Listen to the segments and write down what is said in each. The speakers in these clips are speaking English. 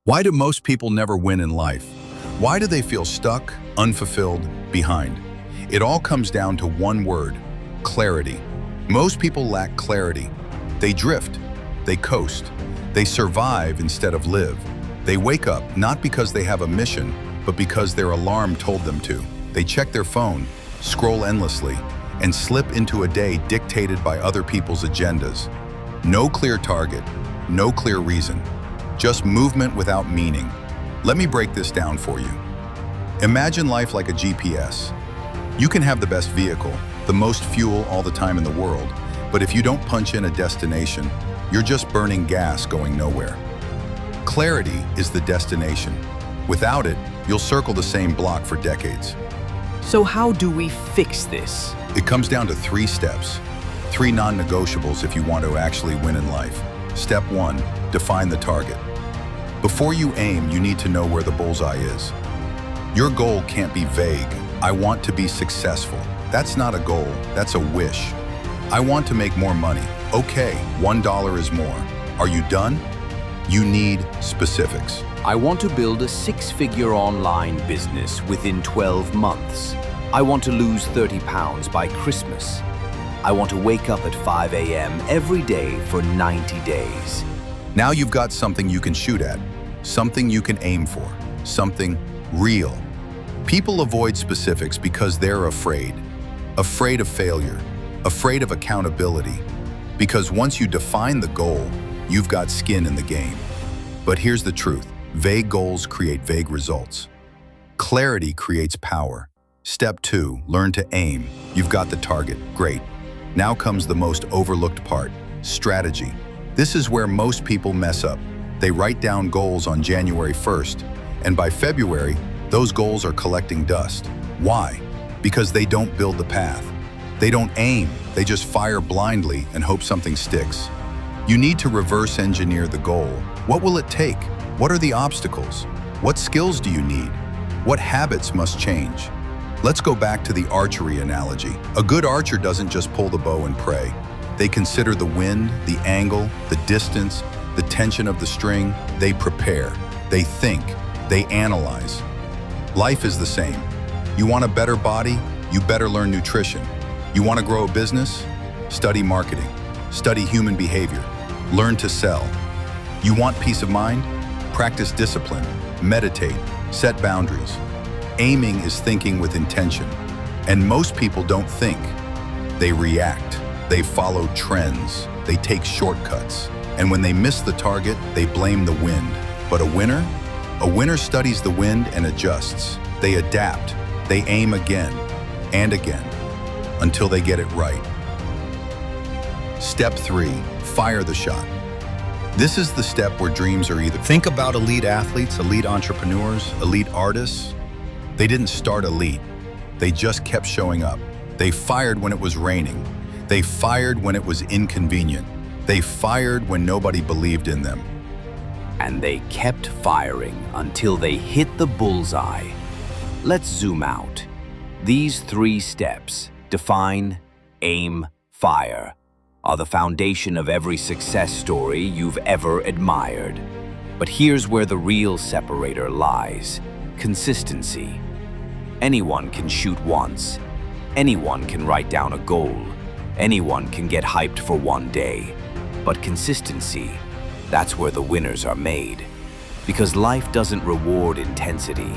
Why do most people never win in life? Why do they feel stuck, unfulfilled, behind? It all comes down to one word: clarity. Most people lack clarity. They drift, they coast, they survive instead of live. They wake up not because they have a mission, but because their alarm told them to. They check their phone, scroll endlessly, and slip into a day dictated by other people's agendas. No clear target, no clear reason, just movement without meaning. Let me break this down for you. Imagine life like a GPS. You can have the best vehicle, the most fuel all the time in the world, but if you don't punch in a destination, you're just burning gas going nowhere. Clarity is the destination. Without it, you'll circle the same block for decades. So how do we fix this? It comes down to 3 steps, 3 non-negotiables if you want to actually win in life. Step 1, define the target. Before you aim, you need to know where the bullseye is. Your goal can't be vague. I want to be successful. That's not a goal, that's a wish. I want to make more money. Okay, $1 is more. Are you done? You need specifics. I want to build a 6-figure online business within 12 months. I want to lose 30 pounds by Christmas. I want to wake up at 5 a.m. every day for 90 days. Now you've got something you can shoot at, something you can aim for, something real. People avoid specifics because they're afraid of failure, afraid of accountability. Because once you define the goal, you've got skin in the game. But here's the truth, vague goals create vague results. Clarity creates power. Step 2, learn to aim. You've got the target, great. Now comes the most overlooked part, strategy. This is where most people mess up. They write down goals on January 1st, and by February, those goals are collecting dust. Why? Because they don't build the path. They don't aim, they just fire blindly and hope something sticks. You need to reverse engineer the goal. What will it take? What are the obstacles? What skills do you need? What habits must change? Let's go back to the archery analogy. A good archer doesn't just pull the bow and pray. They consider the wind, the angle, the distance, the tension of the string. They prepare, they think, they analyze. Life is the same. You want a better body? You better learn nutrition. You want to grow a business? Study marketing, study human behavior, learn to sell. You want peace of mind? Practice discipline, meditate, set boundaries. Aiming is thinking with intention. And most people don't think. They react. They follow trends. They take shortcuts. And when they miss the target, they blame the wind. But a winner? A winner studies the wind and adjusts. They adapt. They aim again and again until they get it right. Step 3, fire the shot. This is the step where dreams are either. Think about elite athletes, elite entrepreneurs, elite artists. They didn't start elite. They just kept showing up. They fired when it was raining. They fired when it was inconvenient. They fired when nobody believed in them. And they kept firing until they hit the bullseye. Let's zoom out. These 3 steps, define, aim, fire, are the foundation of every success story you've ever admired. But here's where the real separator lies: consistency. Anyone can shoot once. Anyone can write down a goal. Anyone can get hyped for one day. But consistency, that's where the winners are made. Because life doesn't reward intensity,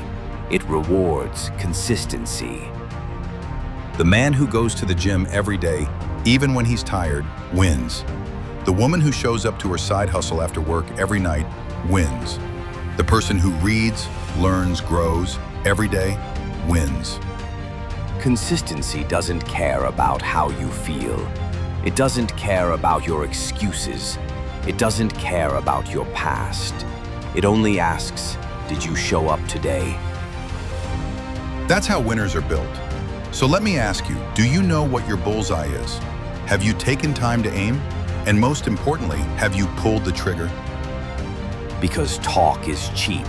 it rewards consistency. The man who goes to the gym every day, even when he's tired, wins. The woman who shows up to her side hustle after work every night wins. The person who reads, learns, grows every day wins. Consistency doesn't care about how you feel. It doesn't care about your excuses. It doesn't care about your past. It only asks, did you show up today? That's how winners are built. So let me ask you, do you know what your bullseye is? Have you taken time to aim? And most importantly, have you pulled the trigger? Because talk is cheap.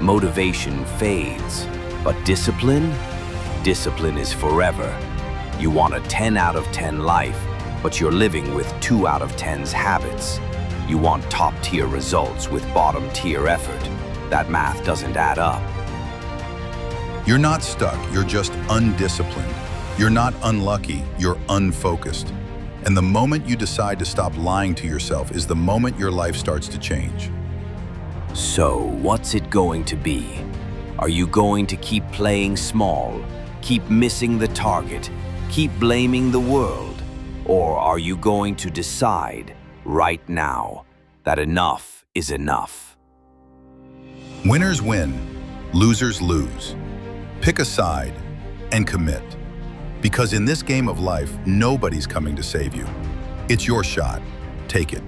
Motivation fades. But discipline is forever. You want a 10 out of 10 life, but you're living with 2 out of 10's habits. You want top-tier results with bottom-tier effort, That math doesn't add up. You're not stuck, you're just undisciplined. You're not unlucky, you're unfocused. And the moment you decide to stop lying to yourself is the moment your life starts to change. So, what's it going to be? Are you going to keep playing small, keep missing the target, keep blaming the world? Or are you going to decide right now that enough is enough? Winners win, losers lose. Pick a side and commit. Because in this game of life, nobody's coming to save you. It's your shot. Take it.